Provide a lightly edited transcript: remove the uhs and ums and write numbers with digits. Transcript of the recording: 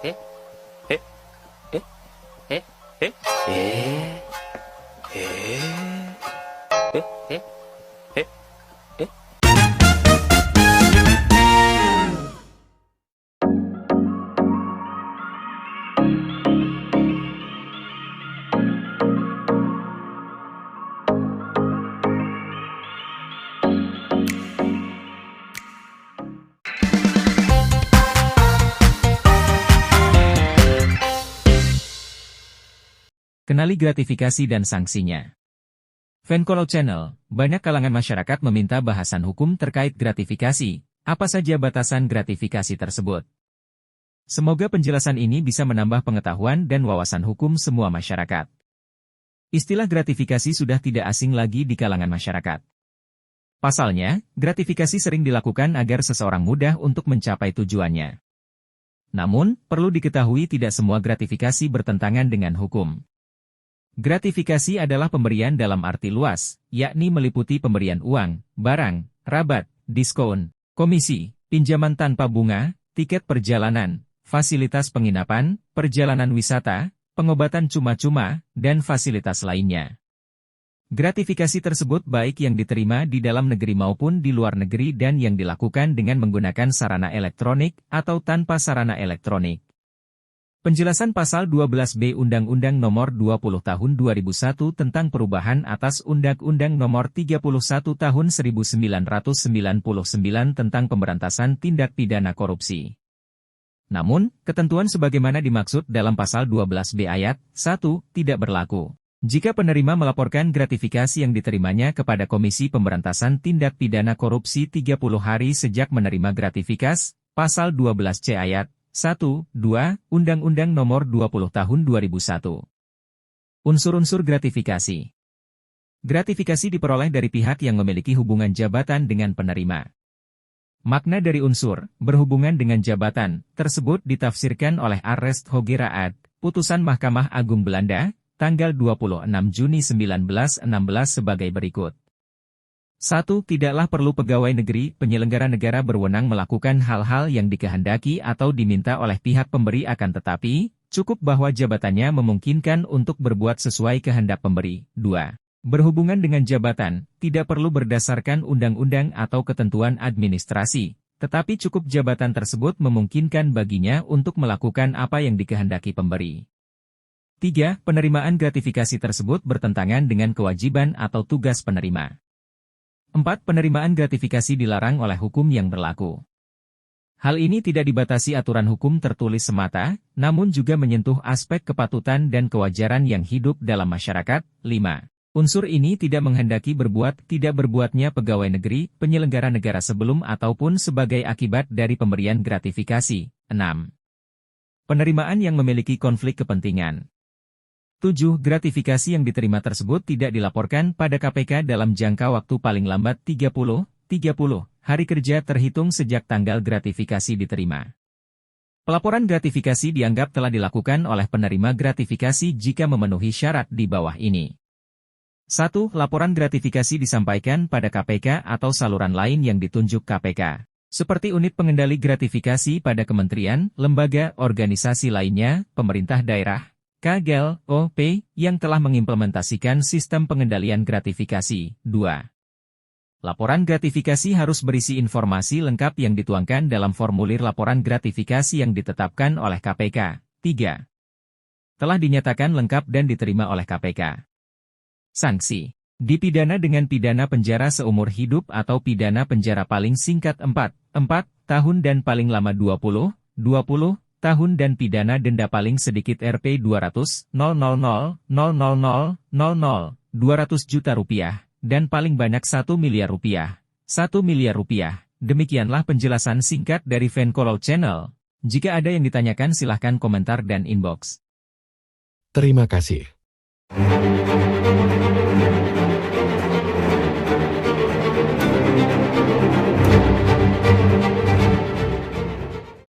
えええええええええええ Kenali gratifikasi dan sanksinya. Fankolo Channel, banyak kalangan masyarakat meminta bahasan hukum terkait gratifikasi. Apa saja batasan gratifikasi tersebut? Semoga penjelasan ini bisa menambah pengetahuan dan wawasan hukum semua masyarakat. Istilah gratifikasi sudah tidak asing lagi di kalangan masyarakat. Pasalnya, gratifikasi sering dilakukan agar seseorang mudah untuk mencapai tujuannya. Namun, perlu diketahui tidak semua gratifikasi bertentangan dengan hukum. Gratifikasi adalah pemberian dalam arti luas, yakni meliputi pemberian uang, barang, rabat, diskon, komisi, pinjaman tanpa bunga, tiket perjalanan, fasilitas penginapan, perjalanan wisata, pengobatan cuma-cuma, dan fasilitas lainnya. Gratifikasi tersebut baik yang diterima di dalam negeri maupun di luar negeri dan yang dilakukan dengan menggunakan sarana elektronik atau tanpa sarana elektronik. Penjelasan Pasal 12B Undang-Undang Nomor 20 Tahun 2001 tentang perubahan atas Undang-Undang Nomor 31 Tahun 1999 tentang pemberantasan tindak pidana korupsi. Namun, ketentuan sebagaimana dimaksud dalam Pasal 12B ayat 1 tidak berlaku. Jika penerima melaporkan gratifikasi yang diterimanya kepada Komisi Pemberantasan Tindak Pidana Korupsi 30 hari sejak menerima gratifikasi, Pasal 12C ayat 1, 2, Undang-Undang Nomor 20 Tahun 2001. Unsur-unsur gratifikasi. Gratifikasi diperoleh dari pihak yang memiliki hubungan jabatan dengan penerima. Makna dari unsur, berhubungan dengan jabatan, tersebut ditafsirkan oleh Arrest Hogeraad, putusan Mahkamah Agung Belanda, tanggal 26 Juni 1916 sebagai berikut. 1. Tidaklah perlu pegawai negeri penyelenggara negara berwenang melakukan hal-hal yang dikehendaki atau diminta oleh pihak pemberi akan tetapi, cukup bahwa jabatannya memungkinkan untuk berbuat sesuai kehendak pemberi. 2. Berhubungan dengan jabatan, tidak perlu berdasarkan undang-undang atau ketentuan administrasi, tetapi cukup jabatan tersebut memungkinkan baginya untuk melakukan apa yang dikehendaki pemberi. 3. Penerimaan gratifikasi tersebut bertentangan dengan kewajiban atau tugas penerima. 4. Penerimaan gratifikasi dilarang oleh hukum yang berlaku. Hal ini tidak dibatasi aturan hukum tertulis semata, namun juga menyentuh aspek kepatutan dan kewajaran yang hidup dalam masyarakat. 5. Unsur ini tidak menghendaki tidak berbuatnya pegawai negeri, penyelenggara negara sebelum ataupun sebagai akibat dari pemberian gratifikasi. 6. Penerimaan yang memiliki konflik kepentingan. 7. Gratifikasi yang diterima tersebut tidak dilaporkan pada KPK dalam jangka waktu paling lambat 30 hari kerja terhitung sejak tanggal gratifikasi diterima. Pelaporan gratifikasi dianggap telah dilakukan oleh penerima gratifikasi jika memenuhi syarat di bawah ini. 1. Laporan gratifikasi disampaikan pada KPK atau saluran lain yang ditunjuk KPK. Seperti unit pengendali gratifikasi pada kementerian, lembaga, organisasi lainnya, pemerintah daerah, KGL-OP, yang telah mengimplementasikan sistem pengendalian gratifikasi. 2. Laporan gratifikasi harus berisi informasi lengkap yang dituangkan dalam formulir laporan gratifikasi yang ditetapkan oleh KPK. 3. Telah dinyatakan lengkap dan diterima oleh KPK. Sanksi. Dipidana dengan pidana penjara seumur hidup atau pidana penjara paling singkat 4 tahun dan paling lama 20 tahun dan pidana denda paling sedikit Rp 200.000.000 200 juta rupiah, dan paling banyak 1 miliar rupiah. 1 miliar rupiah. Demikianlah penjelasan singkat dari Fankolo Channel. Jika ada yang ditanyakan silahkan komentar dan inbox. Terima kasih.